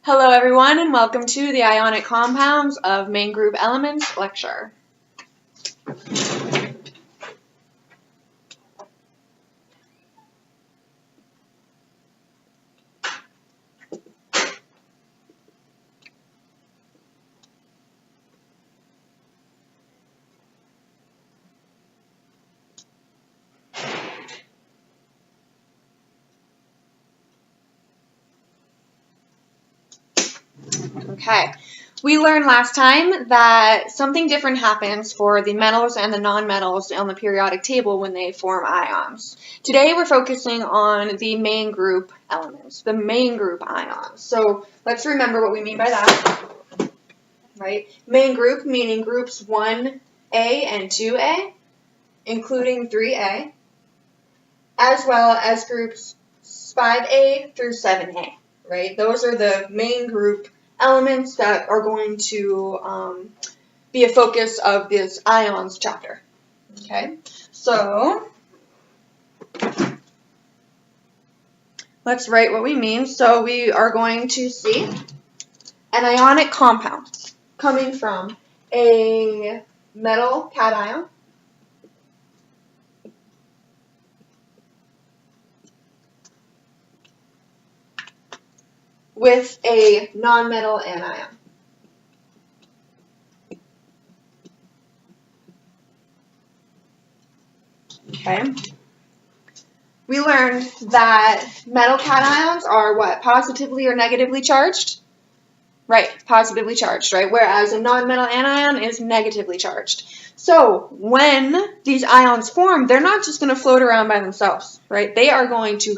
Hello everyone and welcome to the Ionic Compounds of Main Group Elements lecture. Okay, we learned last time that something different happens for the metals and the nonmetals on the periodic table when they form ions. Today we're focusing on the main group elements, the main group ions. So let's remember what we mean by that, right? Main group meaning groups 1A and 2A, including 3A, as well as groups 5A through 7A, right? Those are the main group elements that are going to be a focus of this ions chapter. Okay, so let's write what we mean. So we are going to see an ionic compound coming from a metal cation with a nonmetal anion. Okay. We learned that metal cations are what? Positively or negatively charged? Right, positively charged, right? Whereas a nonmetal anion is negatively charged. So when these ions form, they're not just going to float around by themselves, right? They are going to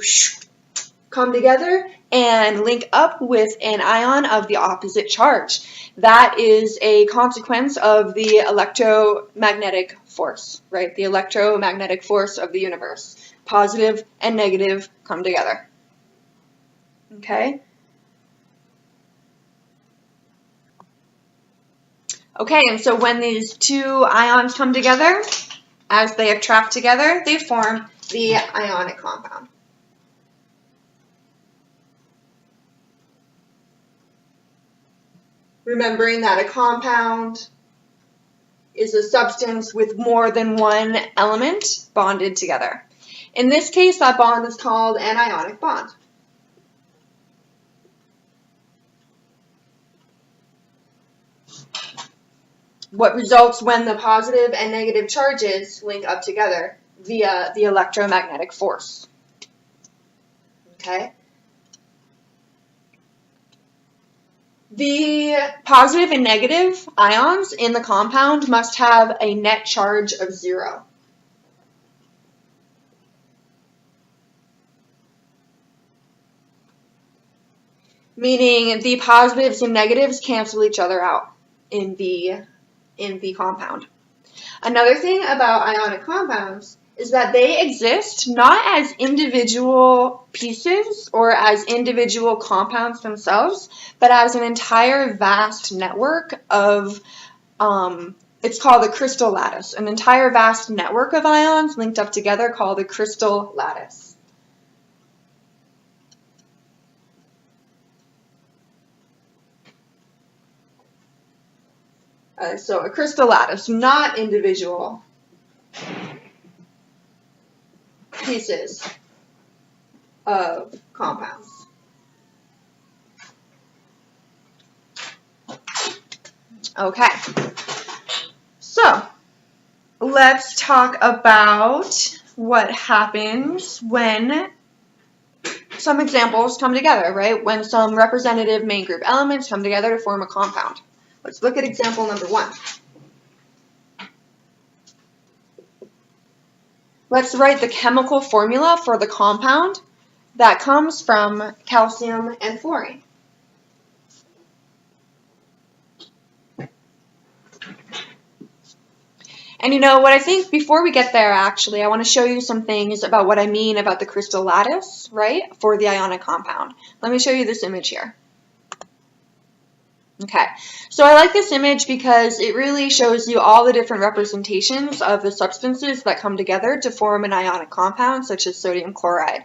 come together and link up with an ion of the opposite charge. That is a consequence of the electromagnetic force, right? The electromagnetic force of the universe. Positive and negative come together. Okay? Okay, and so when these two ions come together, as they attract together, they form the ionic compound. Remembering that a compound is a substance with more than one element bonded together. In this case, that bond is called an ionic bond. What results when the positive and negative charges link up together via the electromagnetic force. Okay? The positive and negative ions in the compound must have a net charge of 0. Meaning the positives and negatives cancel each other out in the compound. Another thing about ionic compounds is that they exist not as individual pieces or as individual compounds themselves, but as an entire vast network of, it's called the crystal lattice, an entire vast network of ions linked up together called the crystal lattice. So a crystal lattice, not individual pieces of compounds. Okay, so let's talk about what happens when some examples come together, right? When some representative main group elements come together to form a compound. Let's look at example number 1. Let's write the chemical formula for the compound that comes from calcium and fluorine. And you know what, I think before we get there, actually, I want to show you some things about what I mean about the crystal lattice, right, for the ionic compound. Let me show you this image here. Okay, so I like this image because it really shows you all the different representations of the substances that come together to form an ionic compound, such as sodium chloride.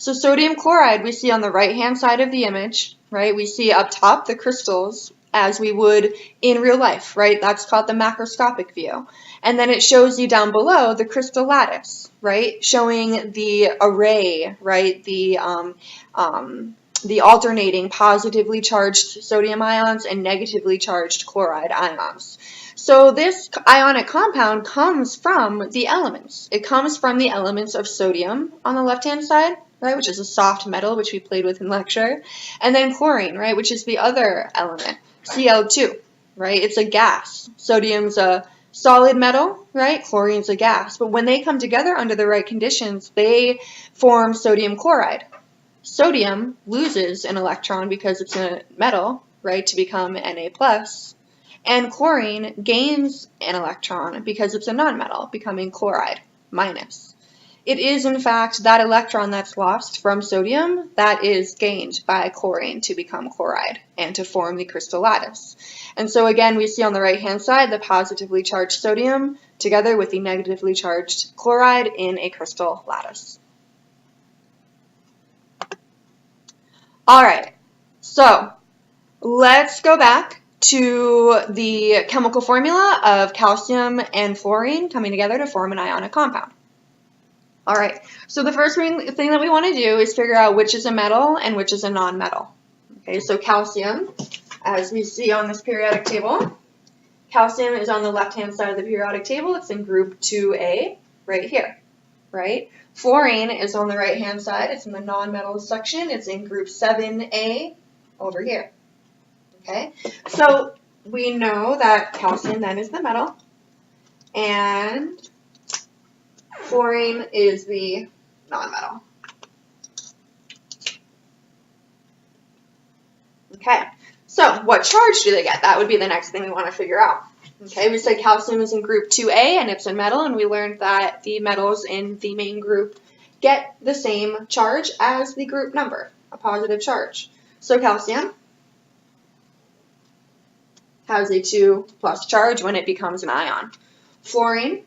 So sodium chloride we see on the right-hand side of the image, right? We see up top the crystals as we would in real life, right? That's called the macroscopic view. And then it shows you down below the crystal lattice, right? Showing the array, right? The alternating positively charged sodium ions and negatively charged chloride ions. So this ionic compound comes from the elements. It comes from the elements of sodium on the left-hand side, right, which is a soft metal, which we played with in lecture, and then chlorine, right, which is the other element, Cl2, right? It's a gas. Sodium's a solid metal, right? Chlorine's a gas. But when they come together under the right conditions, they form sodium chloride. Sodium loses an electron because it's a metal, right, to become Na+, and chlorine gains an electron because it's a nonmetal, becoming chloride minus. It is, in fact, that electron that's lost from sodium that is gained by chlorine to become chloride and to form the crystal lattice. And so again, we see on the right-hand side the positively charged sodium together with the negatively charged chloride in a crystal lattice. All right, so let's go back to the chemical formula of calcium and fluorine coming together to form an ionic compound. All right, so the first thing that we want to do is figure out which is a metal and which is a nonmetal. Okay, so calcium, as we see on this periodic table, calcium is on the left-hand side of the periodic table. It's in group 2A right here, right? Fluorine is on the right-hand side. It's in the nonmetals section. It's in group 7A over here. Okay, so we know that calcium then is the metal, and fluorine is the nonmetal. Okay, so what charge do they get? That would be the next thing we want to figure out. Okay, we said calcium is in group 2A and it's a metal, and we learned that the metals in the main group get the same charge as the group number, a positive charge. So calcium has a 2+ charge when it becomes an ion. Fluorine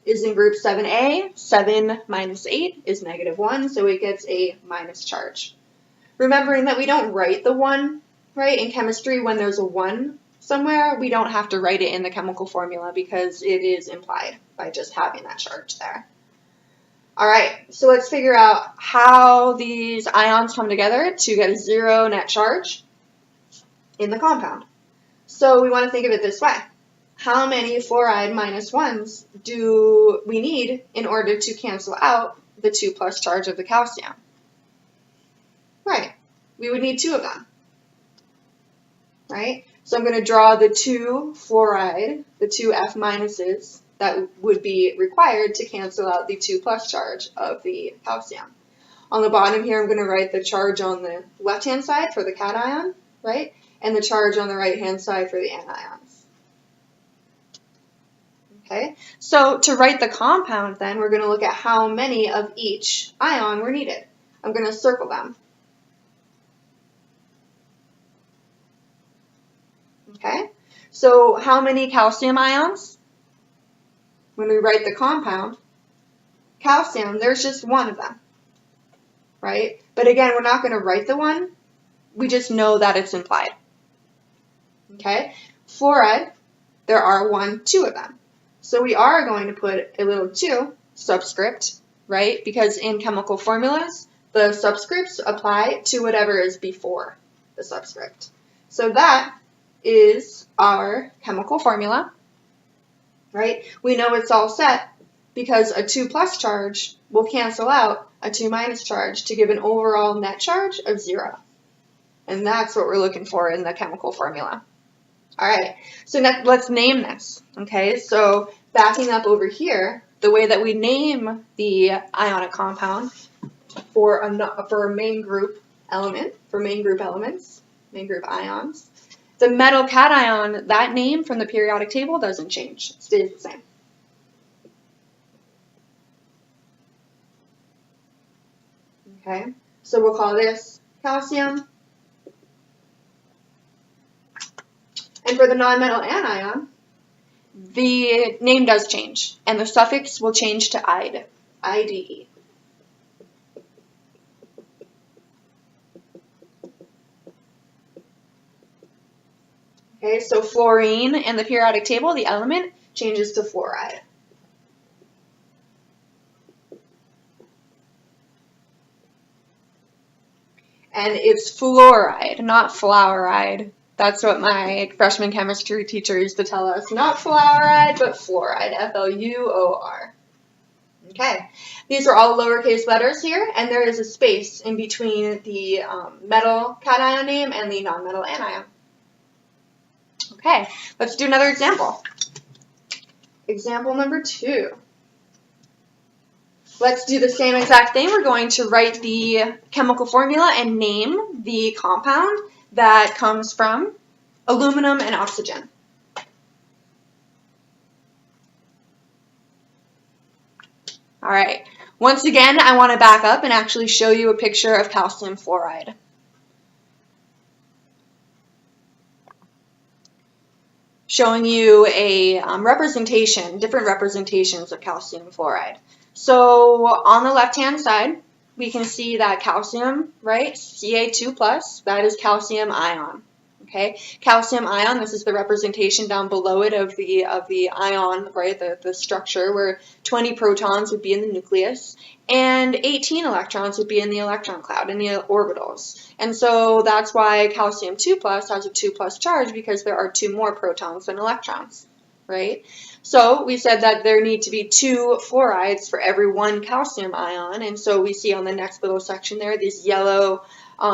is in group 7A. 7 minus 8 is -1, so it gets a minus charge. Remembering that we don't write the 1, right? In chemistry, when there's a 1 somewhere, we don't have to write it in the chemical formula because it is implied by just having that charge there. All right, so let's figure out how these ions come together to get a 0 net charge in the compound. So we want to think of it this way. How many fluoride -1s do we need in order to cancel out the 2+ charge of the calcium? Right, we would need 2 of them, right? So I'm going to draw the 2 fluoride, the 2 F minuses that would be required to cancel out the 2+ charge of the calcium. On the bottom here, I'm going to write the charge on the left-hand side for the cation, right? And the charge on the right-hand side for the anions. Okay, so to write the compound then, we're going to look at how many of each ion were needed. I'm going to circle them. Okay, so how many calcium ions? When we write the compound, calcium, there's just 1 of them, right? But again, we're not going to write the 1. We just know that it's implied. Okay, fluoride, there are 2 of them. So we are going to put a little 2 subscript, right? Because in chemical formulas, the subscripts apply to whatever is before the subscript. So that is our chemical formula, right? We know it's all set because a 2+ charge will cancel out a 2- charge to give an overall net charge of 0. And that's what we're looking for in the chemical formula. All right, so now let's name this, okay? So backing up over here, the way that we name the ionic compound for a main group element, main group ions, the metal cation, that name from the periodic table doesn't change. It stays the same. Okay, so we'll call this calcium. And for the nonmetal anion, the name does change, and the suffix will change to -ide, IDE. Okay, so fluorine in the periodic table, the element, changes to fluoride. And it's fluoride, not fluoride. That's what my freshman chemistry teacher used to tell us. Not fluoride, but fluoride, F-L-U-O-R. Okay, these are all lowercase letters here, and there is a space in between the metal cation name and the nonmetal anion. Okay, let's do another example. Example number 2. Let's do the same exact thing. We're going to write the chemical formula and name the compound that comes from aluminum and oxygen. All right. Once again, I want to back up and actually show you a picture of calcium fluoride. Showing you a representation, different representations of calcium fluoride. So on the left-hand side, we can see that calcium, right, Ca2+, that is calcium ion. Okay, calcium ion, this is the representation down below it of the ion, right, the structure where 20 protons would be in the nucleus and 18 electrons would be in the electron cloud, in the orbitals. And so that's why calcium 2+ has a 2+ charge, because there are 2 more protons than electrons, right? So we said that there need to be 2 fluorides for every 1 calcium ion, and so we see on the next little section there, these yellow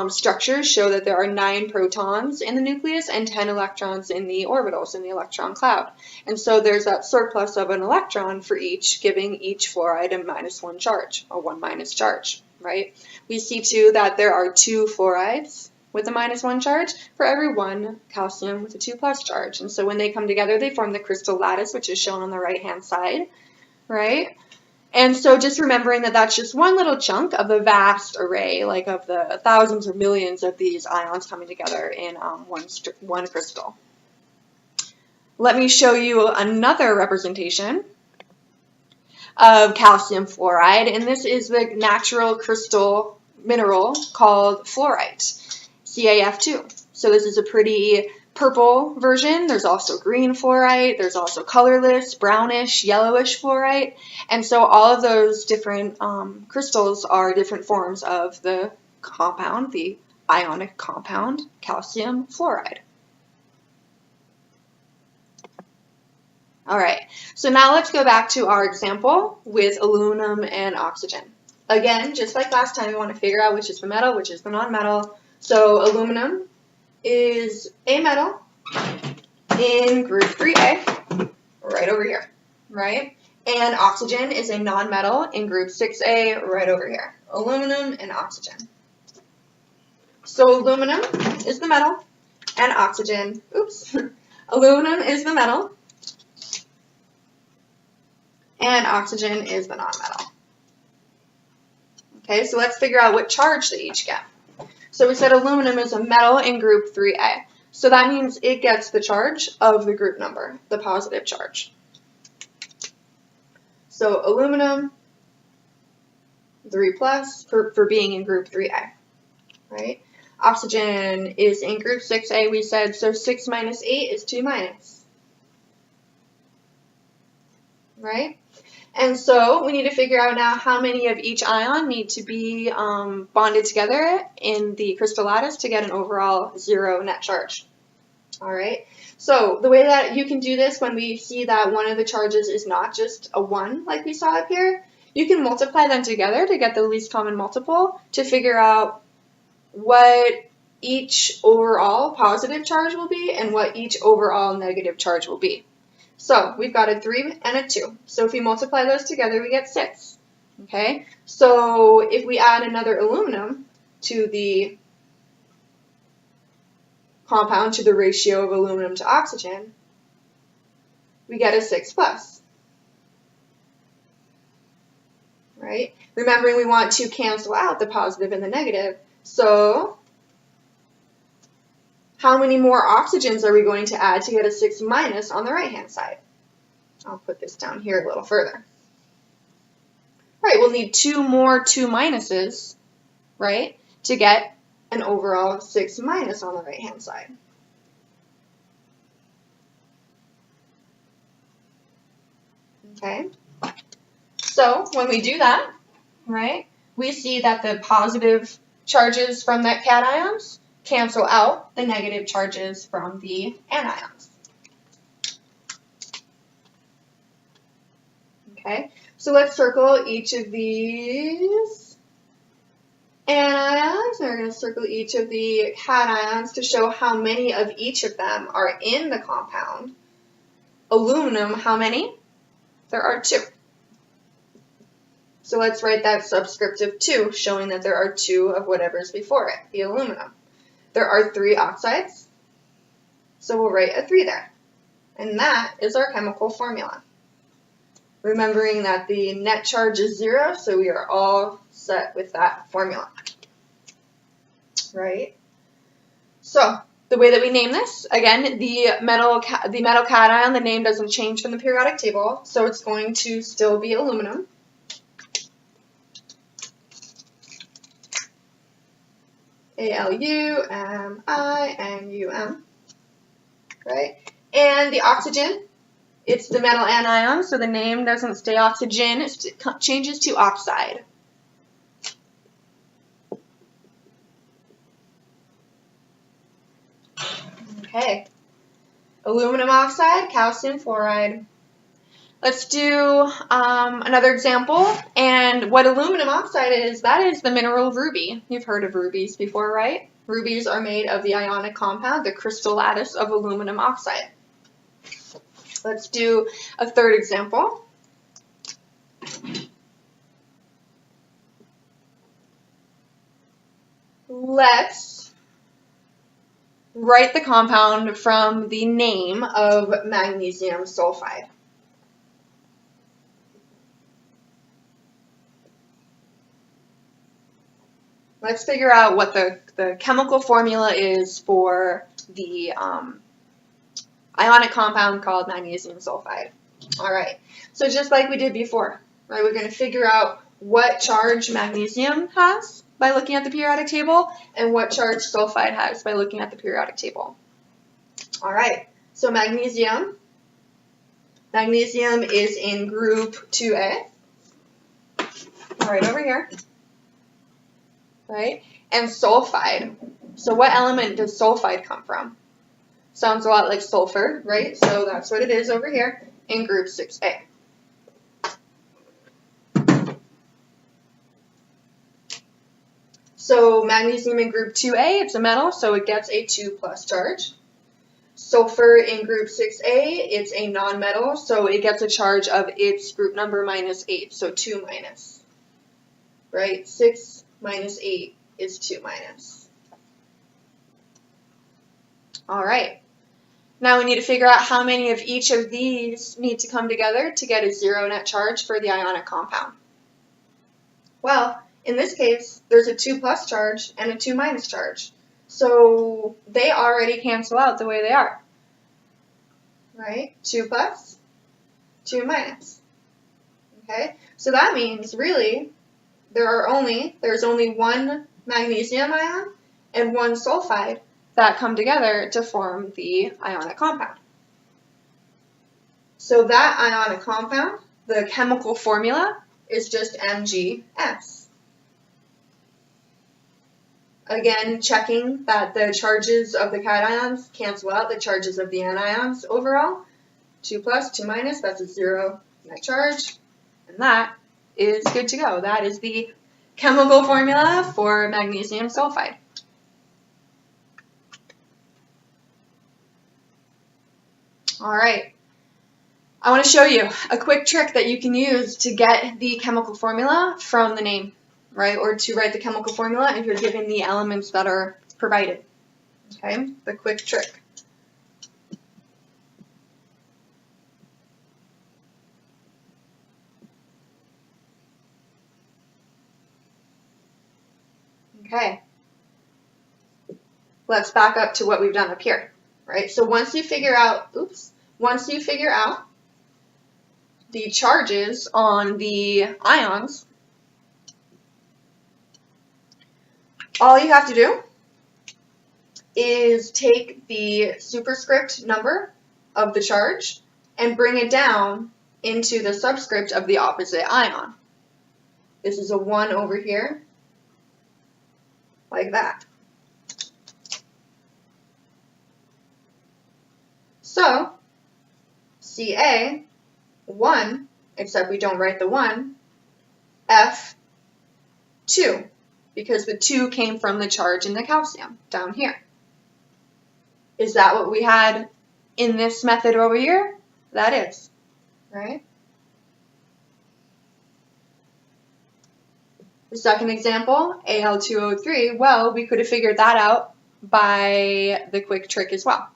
structures show that there are 9 protons in the nucleus and 10 electrons in the orbitals, in the electron cloud. And so there's that surplus of an electron for each, giving each fluoride a -1 charge, a 1- charge, right? We see too that there are 2 fluorides with a -1 charge for every 1 calcium with a 2+ charge. And so when they come together, they form the crystal lattice, which is shown on the right-hand side, right? And so just remembering that that's just one little chunk of the vast array, like of the thousands or millions of these ions coming together in one crystal. Let me show you another representation of calcium fluoride, and this is the natural crystal mineral called fluorite, CaF2. So this is a pretty purple version. There's also green fluorite. There's also colorless, brownish, yellowish fluorite. And so all of those different crystals are different forms of the compound, the ionic compound, calcium fluoride. All right, so now let's go back to our example with aluminum and oxygen. Again, just like last time, we want to figure out which is the metal, which is the nonmetal. So aluminum is a metal in group 3A, right over here, right? And oxygen is a nonmetal in group 6A, right over here. Aluminum and oxygen. So aluminum is the metal, and oxygen, aluminum is the metal, and oxygen is the nonmetal. Okay, so let's figure out what charge they each get. So we said aluminum is a metal in group 3A. So that means it gets the charge of the group number, the positive charge. So aluminum, 3+ for being in group 3A, right? Oxygen is in group 6A, we said, so 6 minus 8 is 2 minus, right? And so we need to figure out now how many of each ion need to be bonded together in the crystal lattice to get an overall 0 net charge. All right, so the way that you can do this when we see that one of the charges is not just a 1 like we saw up here, you can multiply them together to get the least common multiple to figure out what each overall positive charge will be and what each overall negative charge will be. So we've got a 3 and a 2. So if we multiply those together, we get 6. Okay, so if we add another aluminum to the compound, to the ratio of aluminum to oxygen, we get a 6+. Right? Remembering we want to cancel out the positive and the negative. So how many more oxygens are we going to add to get a 6- on the right-hand side? I'll put this down here a little further. Right, we'll need 2 more 2-, right, to get an overall 6- on the right-hand side. Okay? So when we do that, right, we see that the positive charges from that cations cancel out the negative charges from the anions. Okay, so let's circle each of these anions, and we're going to circle each of the cations to show how many of each of them are in the compound. Aluminum, how many? There are 2. So let's write that subscript 2, showing that there are 2 of whatever's before it, the aluminum. There are 3 oxides, so we'll write a 3 there. And that is our chemical formula. Remembering that the net charge is 0, so we are all set with that formula. Right? So, the way that we name this, again, the metal cation, the name doesn't change from the periodic table, so it's going to still be aluminum. Aluminum, right? And the oxygen, it's the metal anion, so the name doesn't stay oxygen, it changes to oxide. Okay, aluminum oxide, calcium fluoride. Let's do another example, and what aluminum oxide is, that is the mineral ruby. You've heard of rubies before, right? Rubies are made of the ionic compound, the crystal lattice of aluminum oxide. Let's do a third example. Let's write the compound from the name of magnesium sulfide. Let's figure out what the chemical formula is for the ionic compound called magnesium sulfide. All right, so just like we did before, right, we're going to figure out what charge magnesium has by looking at the periodic table and what charge sulfide has by looking at the periodic table. All right, so magnesium is in group 2A, right over here. Right? And sulfide. So what element does sulfide come from? Sounds a lot like sulfur, right? So that's what it is over here in group 6A. So magnesium in group 2A, it's a metal, so it gets a 2+ charge. Sulfur in group 6A, it's a nonmetal, so it gets a charge of its group number -8, so 2-. Right? 6 minus 8 is 2-. All right. Now we need to figure out how many of each of these need to come together to get a 0 net charge for the ionic compound. Well, in this case, there's a 2+ charge and a 2- charge. So they already cancel out the way they are. Right? 2+, 2-. Okay? So that means really there's only one magnesium ion and one sulfide that come together to form the ionic compound. So that ionic compound, the chemical formula, is just MgS. Again, checking that the charges of the cations cancel out the charges of the anions overall. 2+, 2-, that's a 0 net charge. And that is good to go. That is the chemical formula for magnesium sulfide. All right. I want to show you a quick trick that you can use to get the chemical formula from the name, right? Or to write the chemical formula if you're given the elements that are provided. Okay, the quick trick. Okay, let's back up to what we've done up here, right? So once you figure out the charges on the ions, all you have to do is take the superscript number of the charge and bring it down into the subscript of the opposite ion. This is a 1 over here, like that. So, Ca, 1, except we don't write the 1, F, 2, because the 2 came from the charge in the calcium down here. Is that what we had in this method over here? That is, right? The second example, Al2O3, well, we could have figured that out by the quick trick as well.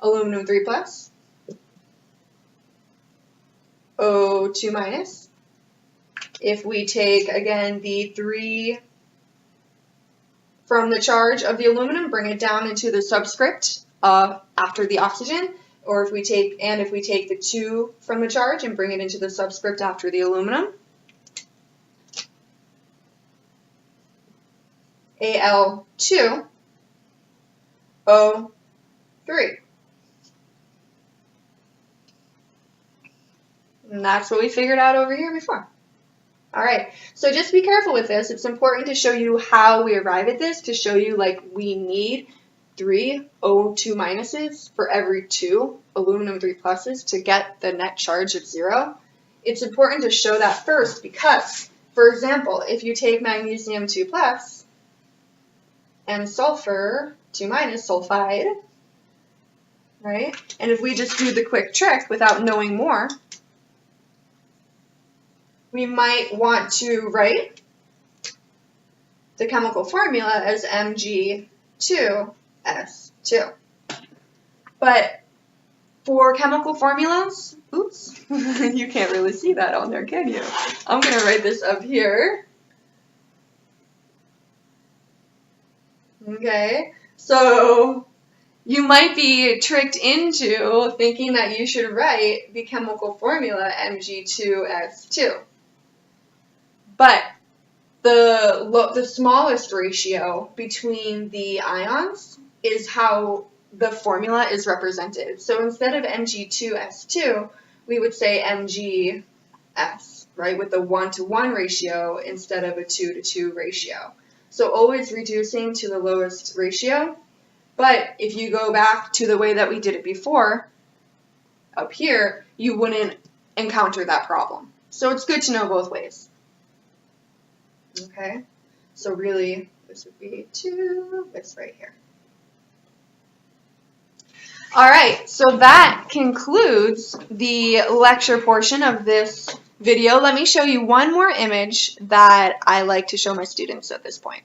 Aluminum 3 plus, O2 minus. If we take, again, the 3 from the charge of the aluminum, bring it down into the subscript after the oxygen, or if we take the 2 from the charge and bring it into the subscript after the aluminum, Al2, O3. And that's what we figured out over here before. All right, so just be careful with this. It's important to show you how we arrive at this, to show you like we need 3 O2 minuses for every 2 aluminum 3 pluses to get the net charge of 0. It's important to show that first because, for example, if you take magnesium 2 plus and sulfur 2 minus sulfide, right? And if we just do the quick trick without knowing more, we might want to write the chemical formula as Mg2S2. But for chemical formulas, oops, you can't really see that on there, can you? I'm going to write this up here. Okay, so you might be tricked into thinking that you should write the chemical formula Mg2S2. But the smallest ratio between the ions is how the formula is represented. So instead of Mg2S2, we would say Mgs, right, with the 1-to-1 ratio instead of a 2-to-2 ratio. So always reducing to the lowest ratio. But if you go back to the way that we did it before, up here, you wouldn't encounter that problem. So it's good to know both ways. Okay, so really, this would be 2, this right here. All right, so that concludes the lecture portion of this video. Let me show you one more image that I like to show my students at this point.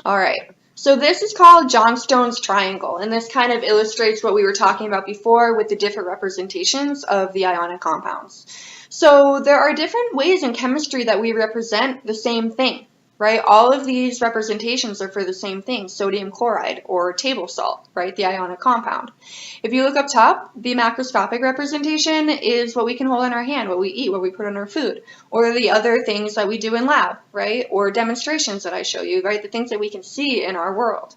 All right, so this is called Johnstone's triangle, and this kind of illustrates what we were talking about before with the different representations of the ionic compounds. So there are different ways in chemistry that we represent the same thing, right? All of these representations are for the same thing, sodium chloride or table salt, right? The ionic compound. If you look up top, the macroscopic representation is what we can hold in our hand, what we eat, what we put on our food, or the other things that we do in lab, right? Or demonstrations that I show you, right? The things that we can see in our world.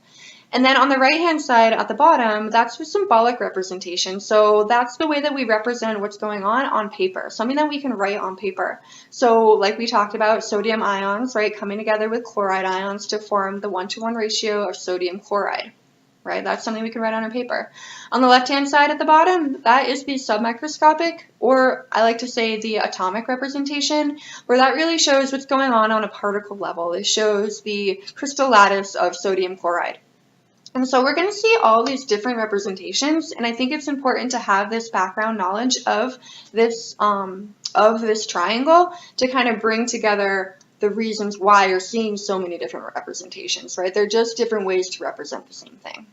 And then on the right-hand side at the bottom, that's a symbolic representation. So that's the way that we represent what's going on paper, something that we can write on paper. So like we talked about, sodium ions, right, coming together with chloride ions to form the 1-to-1 ratio of sodium chloride, right? That's something we can write on our paper. On the left-hand side at the bottom, that is the submicroscopic, or I like to say the atomic representation, where that really shows what's going on a particle level. It shows the crystal lattice of sodium chloride. And so we're going to see all these different representations, and I think it's important to have this background knowledge of this triangle to kind of bring together the reasons why you're seeing so many different representations, right? They're just different ways to represent the same thing.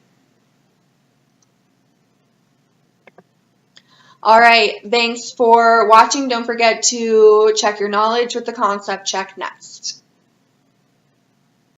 All right, thanks for watching. Don't forget to check your knowledge with the concept check next.